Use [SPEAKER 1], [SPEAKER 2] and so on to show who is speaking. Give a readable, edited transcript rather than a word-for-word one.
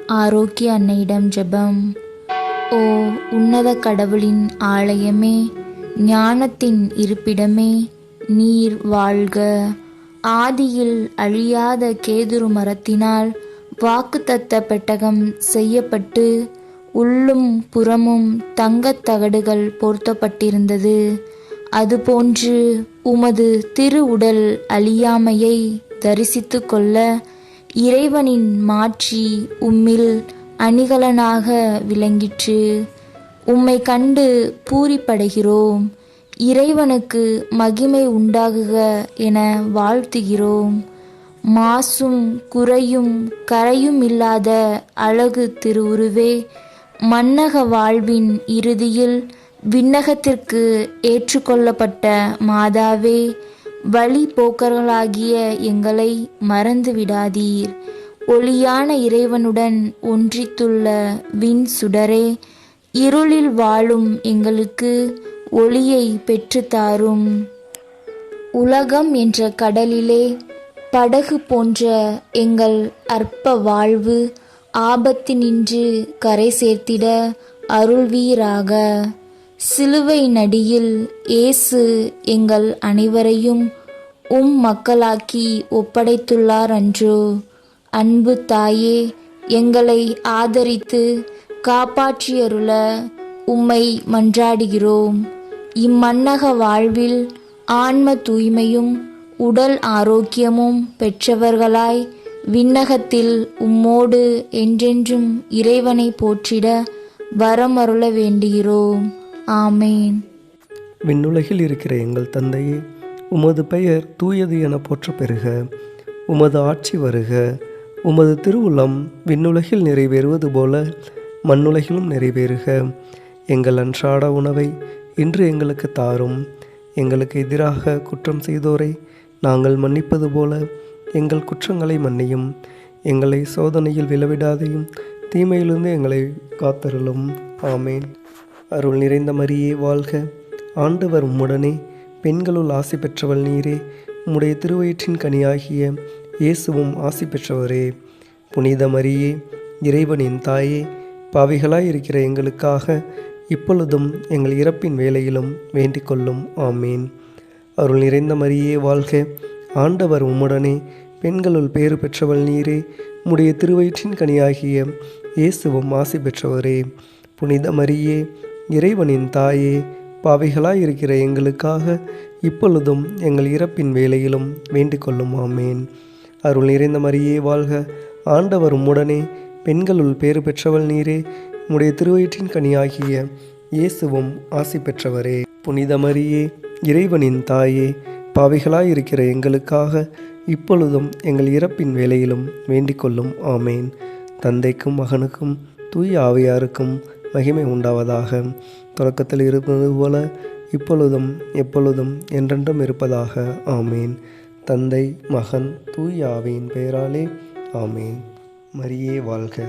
[SPEAKER 1] ஆரோக்கிய அன்னையிடம் ஜெபம். ஓ உன்னத கடவுளின் ஆலயமே, ஞானத்தின் இருப்பிடமே, நீர் வாழ்க. ஆதியில் அழியாத கேதுரு மரத்தினால் வாக்குத்தத்த பெட்டகம் செய்யப்பட்டு உள்ளும் புறமும் தங்கத் தகடுகள் போர்த்தப்பட்டிருந்தது. அதுபோன்று உமது திருவுடல் அழியாமையை தரிசித்து கொள்ள இறைவனின் மாட்சி உம்மில் அணிகலனாக விளங்கிற்று. உம்மை கண்டு பூரிப்படைகிறோம். இறைவனுக்கு மகிமை உண்டாகுக என வாழ்த்துகிறோம். மாசும் குறையும் கரையும் இல்லாத அழகு திருவுருவே, மன்னக வாழ்வின் இறுதியில் விண்ணகத்திற்கு ஏற்றுக்கொள்ளப்பட்ட மாதாவே, வழி போக்கர்களாகிய எங்களை மறந்து விடாதீர். ஒளியான இறைவனுடன் ஒன்றித்துள்ள விண் சுடரே, இருளில் வாழும் எங்களுக்கு ஒளியை பெற்றுத்தாரும். உலகம் என்ற கடலிலே படகு போன்ற எங்கள் அற்ப வாழ்வு ஆபத்தினின்று கரை சேர்த்திட அருள்வீராக. சிலுவை நடியில் இயேசு எங்கள் அனைவரையும் மக்களாக்கி ஒப்படைத்துள்ளார் அன்றோ. அன்பு தாயே, எங்களை ஆதரித்து காப்பாற்றியருள உம்மை மன்றாடுகிறோம். இம்மன்னக வாழ்வில் ஆன்ம தூய்மையும் உடல் ஆரோக்கியமும் பெற்றவர்களாய் விண்ணகத்தில் உம்மோடு என்றென்றும் இறைவனை போற்றிட வரமருள வேண்டுகிறோம். ஆமேன்.
[SPEAKER 2] விண்ணுலகில் இருக்கிற எங்கள் தந்தையே, உமது பெயர் தூயது என போற்ற பெறுக. உமது ஆட்சி வருக. உமது திருவுளம் விண்ணுலகில் நிறைவேறுவது போல மண்ணுலகிலும் நிறைவேறுக. எங்கள் அன்றாட உணவை இன்று எங்களுக்கு தாரும். எங்களுக்கு எதிராக குற்றம் செய்தோரை நாங்கள் மன்னிப்பது போல எங்கள் குற்றங்களை மன்னியும். எங்களை சோதனையில் விழவிடாதையும் தீமையிலிருந்து எங்களை காத்தருளும். ஆமேன். அருள் நிறைந்த மரியே வாழ்க. ஆண்டவர் உம்முடனே, பெண்களுள் ஆசி பெற்றவள் நீரே. உம்முடைய திருவயிற்றின் கனியாகிய இயேசுவும் ஆசி பெற்றவரே. புனித மரியே, இறைவனின் தாயே, பாவிகளாய் இருக்கிற எங்களுக்காக இப்பொழுதும் எங்கள் இறப்பின் வேளையிலும் வேண்டிக் கொள்ளும். ஆமீன். அருள் நிறைந்த மரியே வாழ்க. ஆண்டவர் உம்முடனே, பெண்களுள் பேறு பெற்றவள் நீரே. உம்முடைய திருவயிற்றின் கனியாகிய இயேசுவும் ஆசி பெற்றவரே. புனித மரியே, இறைவனின் தாயே, பாவிகளாய் இருக்கிற எங்களுக்காக இப்பொழுதும் எங்கள் இறப்பின் வேளையிலும் வேண்டிக் கொள்ளும். ஆமேன். அருள் நிறைந்த மரியே வாழ்க. ஆண்டவர் உம்முடனே, பெண்களுள் பேறு பெற்றவள் நீரே. உம்முடைய திருவயிற்றின் கனியாகிய இயேசுவும் ஆசி பெற்றவரே. புனித மரியே, இறைவனின் தாயே, பாவிகளாய் இருக்கிற எங்களுக்காக இப்பொழுதும் எங்கள் இறப்பின் வேளையிலும் வேண்டிக் கொள்ளும். ஆமேன். தந்தைக்கும் மகனுக்கும் தூய ஆவியாருக்கும் மகிமை உண்டாவதாக. தொடக்கத்தில் இருப்பது போல இப்பொழுதும் எப்பொழுதும் என்றென்றும் இருப்பதாக. ஆமேன். தந்தை, மகன், தூய ஆவியின் பெயராலே. ஆமேன். மரியே வாழ்க.